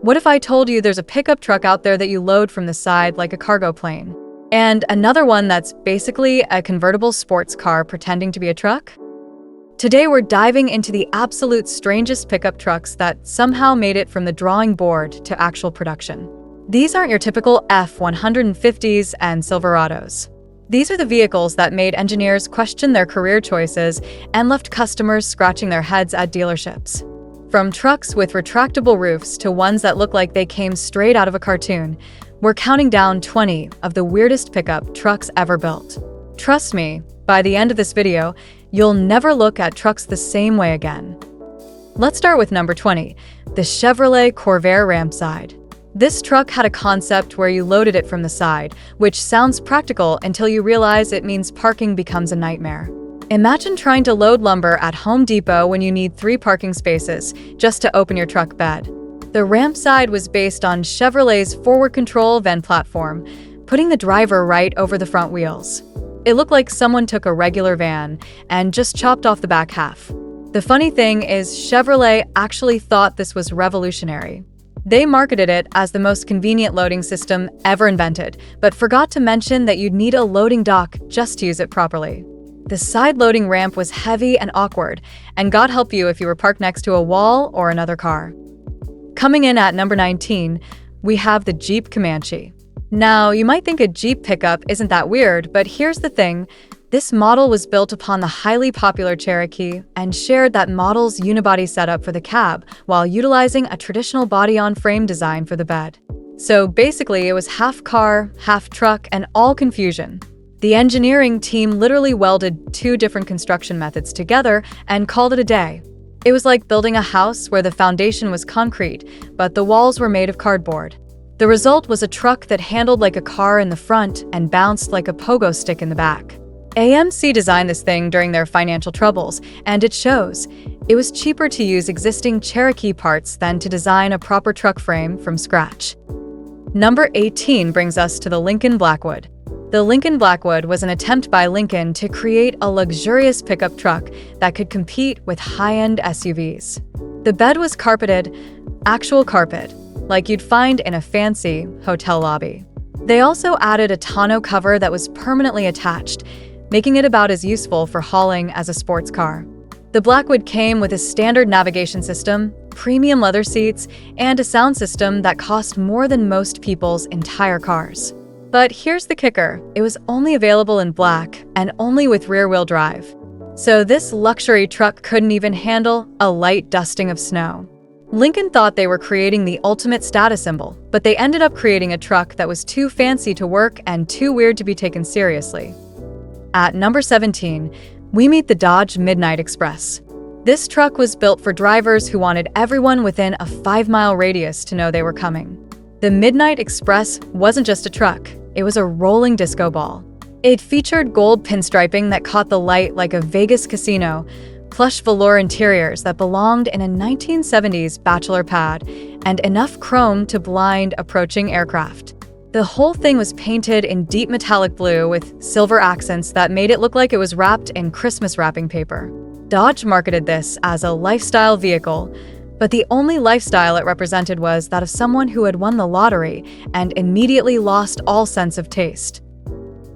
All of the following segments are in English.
What if I told you there's a pickup truck out there that you load from the side like a cargo plane? And another one that's basically a convertible sports car pretending to be a truck? Today we're diving into the absolute strangest pickup trucks that somehow made it from the drawing board to actual production. These aren't your typical F-150s and Silverados. These are the vehicles that made engineers question their career choices and left customers scratching their heads at dealerships. From trucks with retractable roofs to ones that look like they came straight out of a cartoon, we're counting down 20 of the weirdest pickup trucks ever built. Trust me, by the end of this video, you'll never look at trucks the same way again. Let's start with number 20, the Chevrolet Corvair Rampside. This truck had a concept where you loaded it from the side, which sounds practical until you realize it means parking becomes a nightmare. Imagine trying to load lumber at Home Depot when you need 3 parking spaces just to open your truck bed. The Rampside was based on Chevrolet's forward control vent platform, putting the driver right over the front wheels. It looked like someone took a regular van and just chopped off the back half. The funny thing is Chevrolet actually thought this was revolutionary. They marketed it as the most convenient loading system ever invented, but forgot to mention that you'd need a loading dock just to use it properly. The side-loading ramp was heavy and awkward, and God help you if you were parked next to a wall or another car. Coming in at number 19, we have the Jeep Comanche. Now, you might think a Jeep pickup isn't that weird, but here's the thing. This model was built upon the highly popular Cherokee and shared that model's unibody setup for the cab while utilizing a traditional body-on-frame design for the bed. So basically, it was half car, half truck, and all confusion. The engineering team literally welded 2 different construction methods together and called it a day. It was like building a house where the foundation was concrete, but the walls were made of cardboard. The result was a truck that handled like a car in the front and bounced like a pogo stick in the back. AMC designed this thing during their financial troubles, and it shows. It was cheaper to use existing Cherokee parts than to design a proper truck frame from scratch. Number 18 brings us to the Lincoln Blackwood. The Lincoln Blackwood was an attempt by Lincoln to create a luxurious pickup truck that could compete with high-end SUVs. The bed was carpeted, actual carpet, like you'd find in a fancy hotel lobby. They also added a tonneau cover that was permanently attached, making it about as useful for hauling as a sports car. The Blackwood came with a standard navigation system, premium leather seats, and a sound system that cost more than most people's entire cars. But here's the kicker, it was only available in black and only with rear-wheel drive. So this luxury truck couldn't even handle a light dusting of snow. Lincoln thought they were creating the ultimate status symbol, but they ended up creating a truck that was too fancy to work and too weird to be taken seriously. At number 17, we meet the Dodge Midnight Express. This truck was built for drivers who wanted everyone within a 5-mile radius to know they were coming. The Midnight Express wasn't just a truck, it was a rolling disco ball. It featured gold pinstriping that caught the light like a Vegas casino, plush velour interiors that belonged in a 1970s bachelor pad, and enough chrome to blind approaching aircraft. The whole thing was painted in deep metallic blue with silver accents that made it look like it was wrapped in Christmas wrapping paper. Dodge marketed this as a lifestyle vehicle, but the only lifestyle it represented was that of someone who had won the lottery and immediately lost all sense of taste.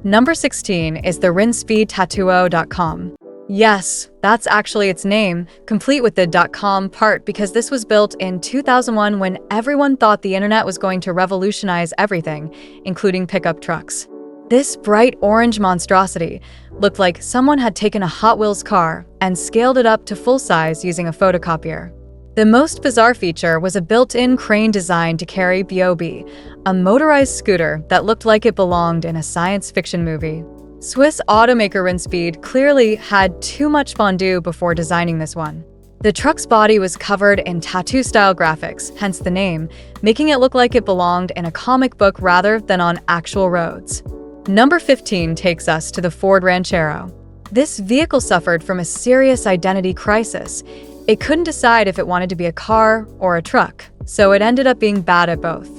Number 16 is the Rinspeed Tattoo.com. Yes, that's actually its name, complete with the .com part because this was built in 2001 when everyone thought the internet was going to revolutionize everything, including pickup trucks. This bright orange monstrosity looked like someone had taken a Hot Wheels car and scaled it up to full size using a photocopier. The most bizarre feature was a built-in crane designed to carry Bob, a motorized scooter that looked like it belonged in a science fiction movie. Swiss automaker Rinspeed clearly had too much fondue before designing this one. The truck's body was covered in tattoo-style graphics, hence the name, making it look like it belonged in a comic book rather than on actual roads. Number 15 takes us to the Ford Ranchero. This vehicle suffered from a serious identity crisis. It couldn't decide if it wanted to be a car or a truck, so it ended up being bad at both.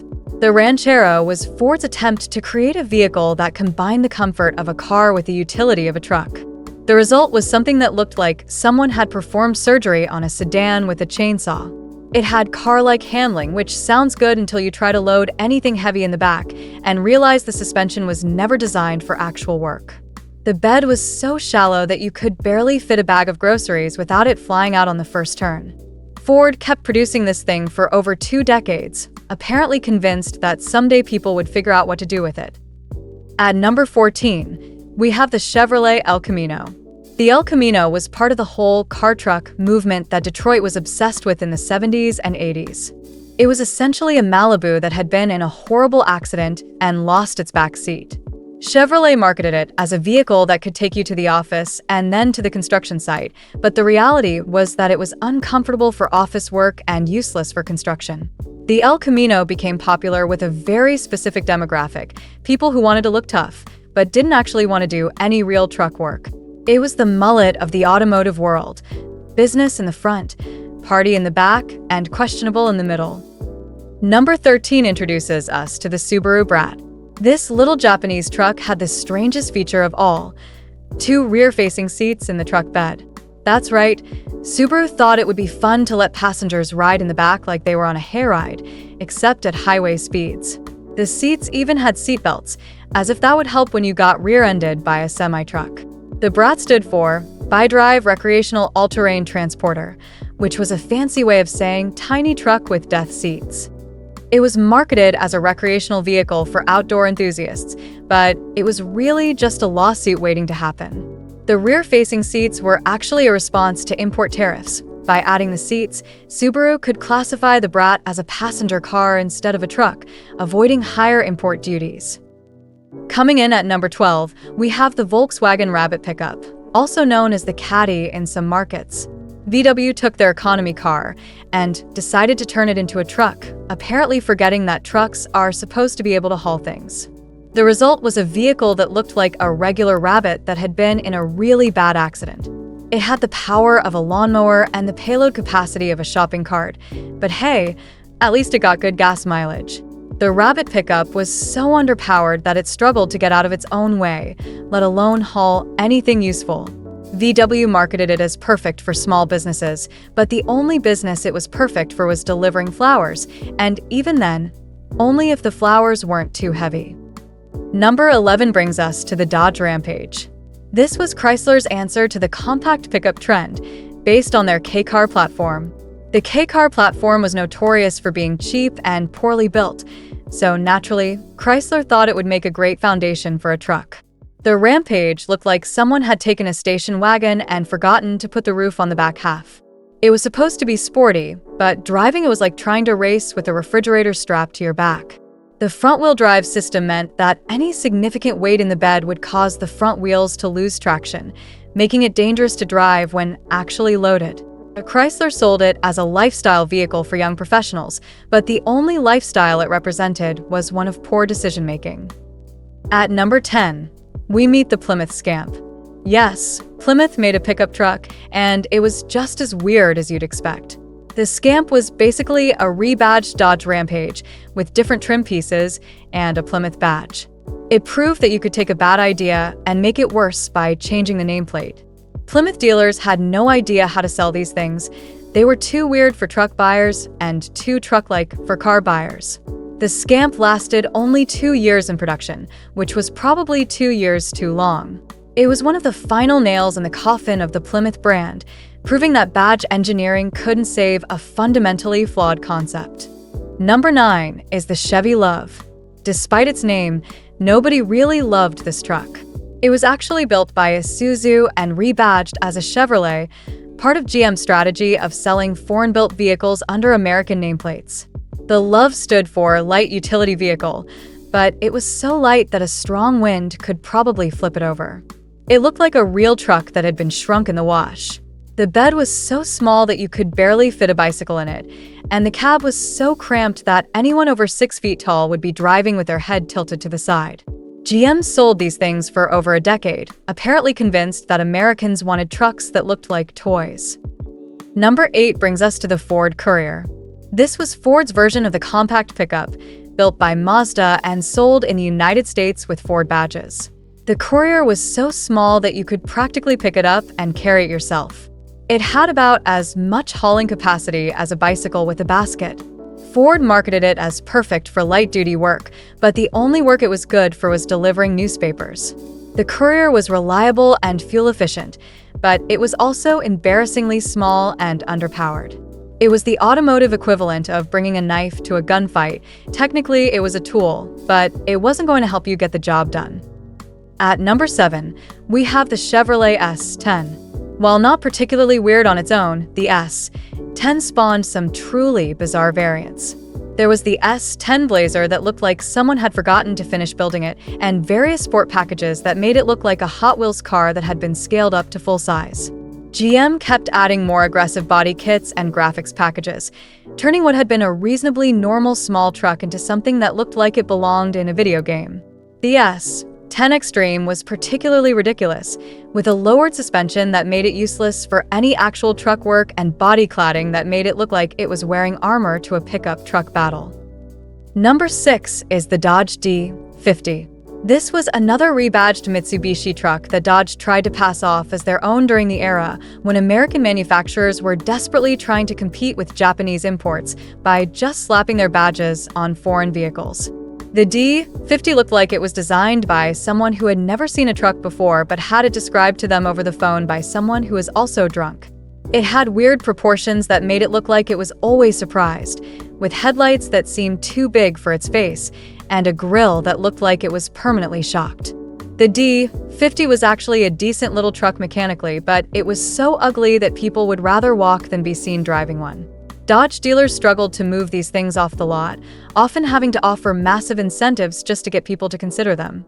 The Ranchero was Ford's attempt to create a vehicle that combined the comfort of a car with the utility of a truck. The result was something that looked like someone had performed surgery on a sedan with a chainsaw. It had car-like handling, which sounds good until you try to load anything heavy in the back and realize the suspension was never designed for actual work. The bed was so shallow that you could barely fit a bag of groceries without it flying out on the first turn. Ford kept producing this thing for over 2 decades, apparently convinced that someday people would figure out what to do with it. At number 14, we have the Chevrolet El Camino. The El Camino was part of the whole car truck movement that Detroit was obsessed with in the 70s and 80s. It was essentially a Malibu that had been in a horrible accident and lost its back seat. Chevrolet marketed it as a vehicle that could take you to the office and then to the construction site, but the reality was that it was uncomfortable for office work and useless for construction. The El Camino became popular with a very specific demographic, people who wanted to look tough, but didn't actually want to do any real truck work. It was the mullet of the automotive world. Business in the front, party in the back, and questionable in the middle. Number 13 introduces us to the Subaru Brat. This little Japanese truck had the strangest feature of all: 2 rear-facing seats in the truck bed. That's right, Subaru thought it would be fun to let passengers ride in the back like they were on a hayride, except at highway speeds. The seats even had seatbelts, as if that would help when you got rear-ended by a semi-truck. The Brat stood for Bi-Drive Recreational All-Terrain Transporter, which was a fancy way of saying tiny truck with death seats. It was marketed as a recreational vehicle for outdoor enthusiasts, but it was really just a lawsuit waiting to happen. The rear-facing seats were actually a response to import tariffs. By adding the seats, Subaru could classify the Brat as a passenger car instead of a truck, avoiding higher import duties. Coming in at number 12, we have the Volkswagen Rabbit pickup, also known as the Caddy in some markets. VW took their economy car and decided to turn it into a truck, apparently forgetting that trucks are supposed to be able to haul things. The result was a vehicle that looked like a regular Rabbit that had been in a really bad accident. It had the power of a lawnmower and the payload capacity of a shopping cart, but hey, at least it got good gas mileage. The Rabbit pickup was so underpowered that it struggled to get out of its own way, let alone haul anything useful. VW marketed it as perfect for small businesses, but the only business it was perfect for was delivering flowers, and even then, only if the flowers weren't too heavy. Number 11 brings us to the Dodge Rampage. This was Chrysler's answer to the compact pickup trend, based on their K-Car platform. The K-Car platform was notorious for being cheap and poorly built, so naturally, Chrysler thought it would make a great foundation for a truck. The Rampage looked like someone had taken a station wagon and forgotten to put the roof on the back half. It was supposed to be sporty, but driving it was like trying to race with a refrigerator strapped to your back. The front-wheel drive system meant that any significant weight in the bed would cause the front wheels to lose traction, making it dangerous to drive when actually loaded. Chrysler sold it as a lifestyle vehicle for young professionals, but the only lifestyle it represented was one of poor decision-making. At number 10, we meet the Plymouth Scamp. Yes, Plymouth made a pickup truck, and it was just as weird as you'd expect. The Scamp was basically a rebadged Dodge Rampage with different trim pieces and a Plymouth badge. It proved that you could take a bad idea and make it worse by changing the nameplate. Plymouth dealers had no idea how to sell these things. They were too weird for truck buyers and too truck-like for car buyers. The Scamp lasted only 2 years in production, which was probably 2 years too long. It was one of the final nails in the coffin of the Plymouth brand, proving that badge engineering couldn't save a fundamentally flawed concept. Number 9 is the Chevy LUV. Despite its name, nobody really loved this truck. It was actually built by Isuzu and rebadged as a Chevrolet, part of GM's strategy of selling foreign-built vehicles under American nameplates. The LUV stood for Light Utility Vehicle, but it was so light that a strong wind could probably flip it over. It looked like a real truck that had been shrunk in the wash. The bed was so small that you could barely fit a bicycle in it, and the cab was so cramped that anyone over 6 feet tall would be driving with their head tilted to the side. GM sold these things for over a decade, apparently convinced that Americans wanted trucks that looked like toys. Number 8 brings us to the Ford Courier. This was Ford's version of the compact pickup, built by Mazda and sold in the United States with Ford badges. The Courier was so small that you could practically pick it up and carry it yourself. It had about as much hauling capacity as a bicycle with a basket. Ford marketed it as perfect for light-duty work, but the only work it was good for was delivering newspapers. The Courier was reliable and fuel-efficient, but it was also embarrassingly small and underpowered. It was the automotive equivalent of bringing a knife to a gunfight. Technically, it was a tool, but it wasn't going to help you get the job done. At number 7, we have the Chevrolet S10. While not particularly weird on its own, the S10 spawned some truly bizarre variants. There was the S10 Blazer that looked like someone had forgotten to finish building it, and various sport packages that made it look like a Hot Wheels car that had been scaled up to full size. GM kept adding more aggressive body kits and graphics packages, turning what had been a reasonably normal small truck into something that looked like it belonged in a video game. The S10 Extreme was particularly ridiculous, with a lowered suspension that made it useless for any actual truck work and body cladding that made it look like it was wearing armor to a pickup truck battle. Number 6 is the Dodge D50. This was another rebadged Mitsubishi truck that Dodge tried to pass off as their own during the era when American manufacturers were desperately trying to compete with Japanese imports by just slapping their badges on foreign vehicles. The D50 looked like it was designed by someone who had never seen a truck before but had it described to them over the phone by someone who was also drunk. It had weird proportions that made it look like it was always surprised, with headlights that seemed too big for its face, and a grille that looked like it was permanently shocked. The D50 was actually a decent little truck mechanically, but it was so ugly that people would rather walk than be seen driving one. Dodge dealers struggled to move these things off the lot, often having to offer massive incentives just to get people to consider them.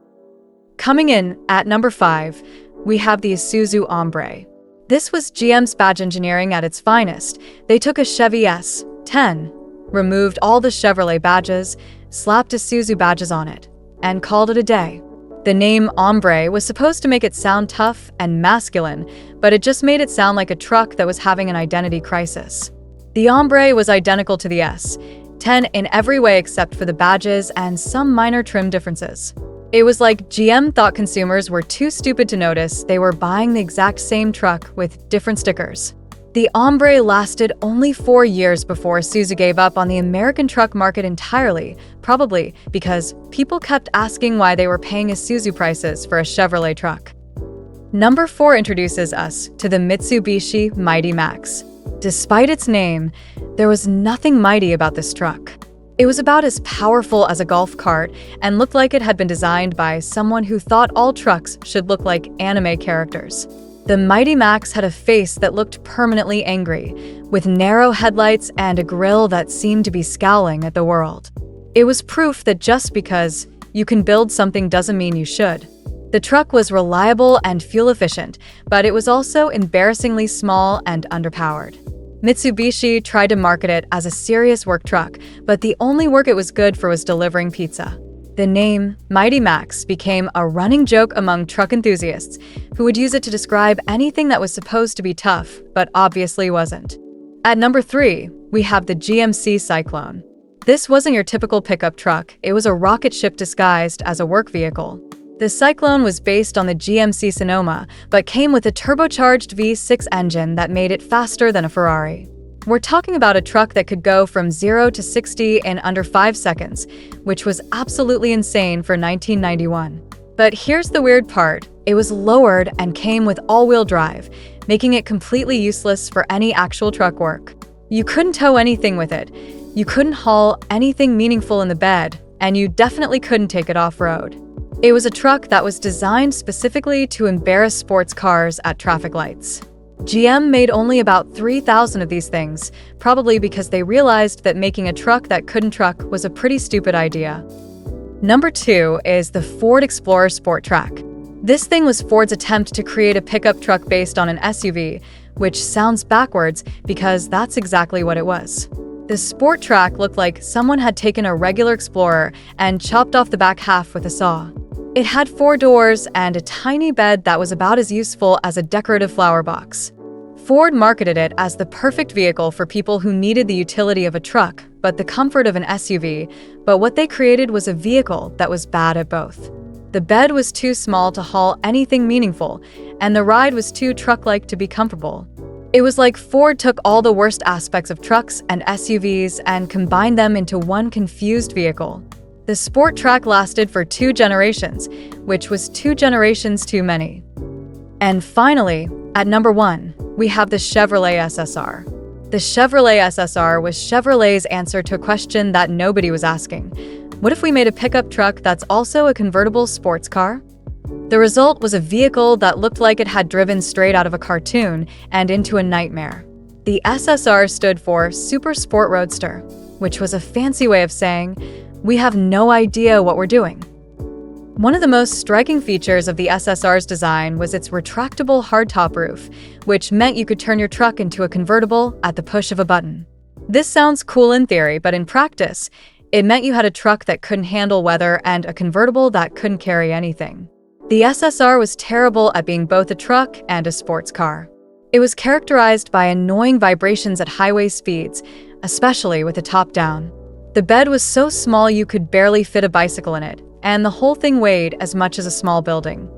Coming in at number 5, we have the Isuzu Hombre. This was GM's badge engineering at its finest. They took a Chevy S10, removed all the Chevrolet badges, slapped Isuzu badges on it, and called it a day. The name Hombre was supposed to make it sound tough and masculine, but it just made it sound like a truck that was having an identity crisis. The Hombre was identical to the S10 in every way except for the badges and some minor trim differences. It was like GM thought consumers were too stupid to notice they were buying the exact same truck with different stickers. The Hombre lasted only 4 years before Isuzu gave up on the American truck market entirely, probably because people kept asking why they were paying Isuzu prices for a Chevrolet truck. Number 4 introduces us to the Mitsubishi Mighty Max. Despite its name, there was nothing mighty about this truck. It was about as powerful as a golf cart and looked like it had been designed by someone who thought all trucks should look like anime characters. The Mighty Max had a face that looked permanently angry, with narrow headlights and a grille that seemed to be scowling at the world. It was proof that just because you can build something doesn't mean you should. The truck was reliable and fuel-efficient, but it was also embarrassingly small and underpowered. Mitsubishi tried to market it as a serious work truck, but the only work it was good for was delivering pizza. The name Mighty Max became a running joke among truck enthusiasts, who would use it to describe anything that was supposed to be tough, but obviously wasn't. At number 3, we have the GMC Syclone. This wasn't your typical pickup truck, it was a rocket ship disguised as a work vehicle. The Syclone was based on the GMC Sonoma, but came with a turbocharged V6 engine that made it faster than a Ferrari. We're talking about a truck that could go from 0 to 60 in under 5 seconds, which was absolutely insane for 1991. But here's the weird part. It was lowered and came with all-wheel drive, making it completely useless for any actual truck work. You couldn't tow anything with it, you couldn't haul anything meaningful in the bed, and you definitely couldn't take it off-road. It was a truck that was designed specifically to embarrass sports cars at traffic lights. GM made only about 3,000 of these things, probably because they realized that making a truck that couldn't truck was a pretty stupid idea. Number 2 is the Ford Explorer Sport Trac. This thing was Ford's attempt to create a pickup truck based on an SUV, which sounds backwards because that's exactly what it was. The Sport Trac looked like someone had taken a regular Explorer and chopped off the back half with a saw. It had 4 doors and a tiny bed that was about as useful as a decorative flower box. Ford marketed it as the perfect vehicle for people who needed the utility of a truck, but the comfort of an SUV, but what they created was a vehicle that was bad at both. The bed was too small to haul anything meaningful, and the ride was too truck-like to be comfortable. It was like Ford took all the worst aspects of trucks and SUVs and combined them into one confused vehicle. The sport Trac lasted for 2 generations, which was 2 generations too many. And finally, at number 1, we have the Chevrolet SSR. The Chevrolet SSR was Chevrolet's answer to a question that nobody was asking. What if we made a pickup truck that's also a convertible sports car? The result was a vehicle that looked like it had driven straight out of a cartoon and into a nightmare. The SSR stood for Super Sport Roadster, which was a fancy way of saying, we have no idea what we're doing. One of the most striking features of the SSR's design was its retractable hardtop roof, which meant you could turn your truck into a convertible at the push of a button. This sounds cool in theory, but in practice, it meant you had a truck that couldn't handle weather and a convertible that couldn't carry anything. The SSR was terrible at being both a truck and a sports car. It was characterized by annoying vibrations at highway speeds, especially with the top down. The bed was so small you could barely fit a bicycle in it, and the whole thing weighed as much as a small building.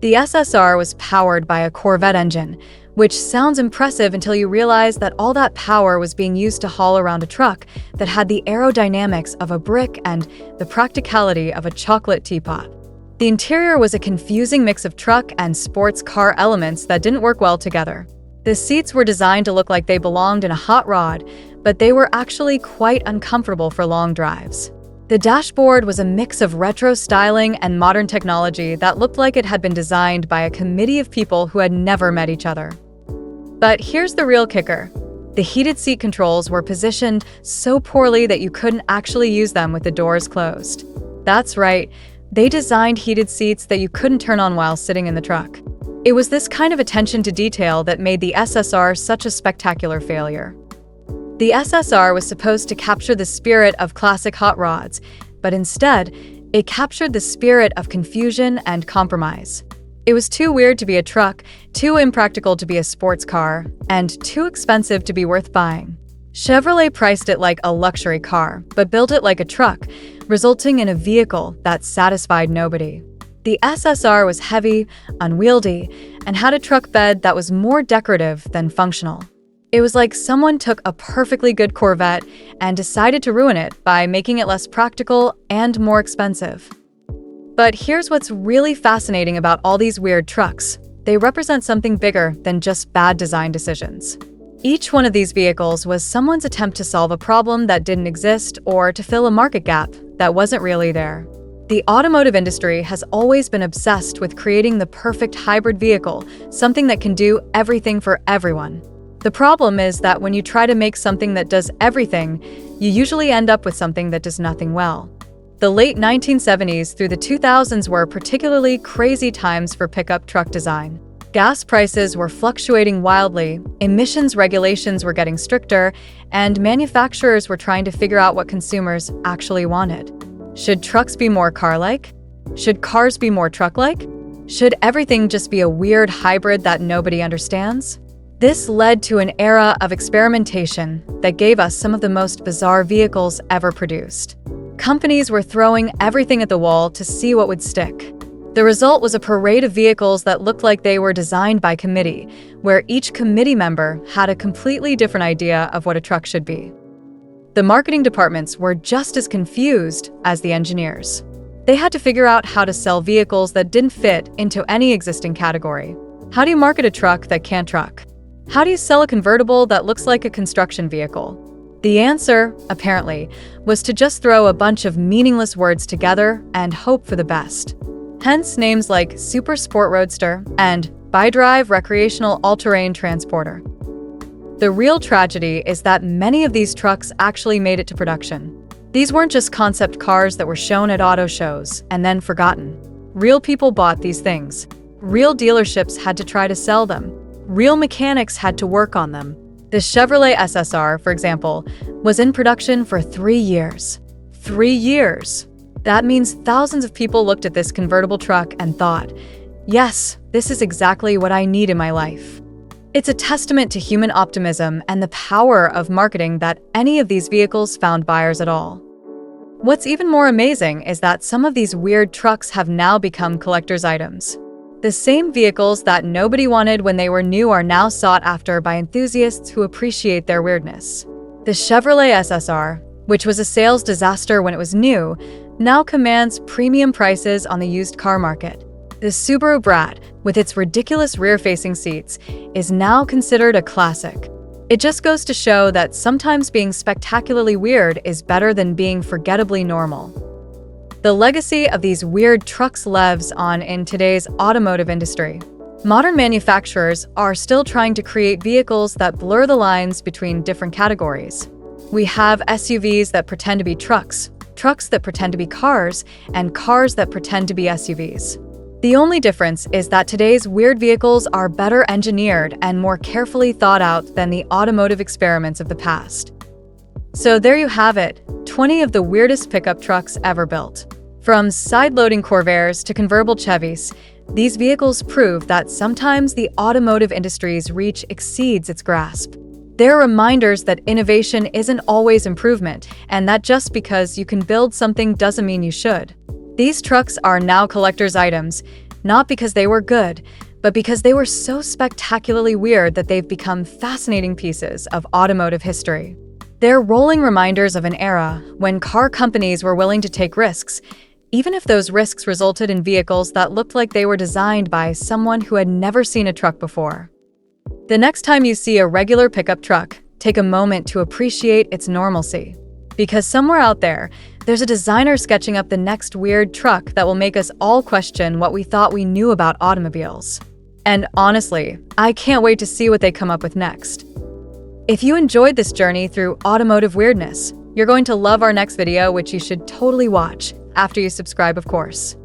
The SSR was powered by a Corvette engine, which sounds impressive until you realize that all that power was being used to haul around a truck that had the aerodynamics of a brick and the practicality of a chocolate teapot. The interior was a confusing mix of truck and sports car elements that didn't work well together. The seats were designed to look like they belonged in a hot rod, but they were actually quite uncomfortable for long drives. The dashboard was a mix of retro styling and modern technology that looked like it had been designed by a committee of people who had never met each other. But here's the real kicker. The heated seat controls were positioned so poorly that you couldn't actually use them with the doors closed. That's right. They designed heated seats that you couldn't turn on while sitting in the truck. It was this kind of attention to detail that made the SSR such a spectacular failure. The SSR was supposed to capture the spirit of classic hot rods, but instead, it captured the spirit of confusion and compromise. It was too weird to be a truck, too impractical to be a sports car, and too expensive to be worth buying. Chevrolet priced it like a luxury car, but built it like a truck, resulting in a vehicle that satisfied nobody. The SSR was heavy, unwieldy, and had a truck bed that was more decorative than functional. It was like someone took a perfectly good Corvette and decided to ruin it by making it less practical and more expensive. But here's what's really fascinating about all these weird trucks. They represent something bigger than just bad design decisions. Each one of these vehicles was someone's attempt to solve a problem that didn't exist or to fill a market gap that wasn't really there. The automotive industry has always been obsessed with creating the perfect hybrid vehicle, something that can do everything for everyone. The problem is that when you try to make something that does everything, you usually end up with something that does nothing well. The late 1970s through the 2000s were particularly crazy times for pickup truck design. Gas prices were fluctuating wildly, emissions regulations were getting stricter, and manufacturers were trying to figure out what consumers actually wanted. Should trucks be more car-like? Should cars be more truck-like? Should everything just be a weird hybrid that nobody understands? This led to an era of experimentation that gave us some of the most bizarre vehicles ever produced. Companies were throwing everything at the wall to see what would stick. The result was a parade of vehicles that looked like they were designed by committee, where each committee member had a completely different idea of what a truck should be. The marketing departments were just as confused as the engineers. They had to figure out how to sell vehicles that didn't fit into any existing category. How do you market a truck that can't truck? How do you sell a convertible that looks like a construction vehicle? The answer, apparently, was to just throw a bunch of meaningless words together and hope for the best. Hence names like Super Sport Roadster and Bi-Drive Recreational All-Terrain Transporter. The real tragedy is that many of these trucks actually made it to production. These weren't just concept cars that were shown at auto shows and then forgotten. Real people bought these things. Real dealerships had to try to sell them. Real mechanics had to work on them. The Chevrolet SSR, for example, was in production for 3 years. 3 years! That means thousands of people looked at this convertible truck and thought, yes, this is exactly what I need in my life. It's a testament to human optimism and the power of marketing that any of these vehicles found buyers at all. What's even more amazing is that some of these weird trucks have now become collector's items. The same vehicles that nobody wanted when they were new are now sought after by enthusiasts who appreciate their weirdness. The Chevrolet SSR, which was a sales disaster when it was new, now commands premium prices on the used car market. The Subaru Brat, with its ridiculous rear-facing seats, is now considered a classic. It just goes to show that sometimes being spectacularly weird is better than being forgettably normal. The legacy of these weird trucks lives on in today's automotive industry. Modern manufacturers are still trying to create vehicles that blur the lines between different categories. We have SUVs that pretend to be trucks, trucks that pretend to be cars, and cars that pretend to be SUVs. The only difference is that today's weird vehicles are better engineered and more carefully thought out than the automotive experiments of the past. So there you have it, 20 of the weirdest pickup trucks ever built. From side-loading Corvairs to convertible Chevys, these vehicles prove that sometimes the automotive industry's reach exceeds its grasp. They're reminders that innovation isn't always improvement, and that just because you can build something doesn't mean you should. These trucks are now collector's items, not because they were good, but because they were so spectacularly weird that they've become fascinating pieces of automotive history. They're rolling reminders of an era when car companies were willing to take risks, even if those risks resulted in vehicles that looked like they were designed by someone who had never seen a truck before. The next time you see a regular pickup truck, take a moment to appreciate its normalcy. Because somewhere out there, there's a designer sketching up the next weird truck that will make us all question what we thought we knew about automobiles. And honestly, I can't wait to see what they come up with next. If you enjoyed this journey through automotive weirdness, you're going to love our next video, which you should totally watch after you subscribe, of course.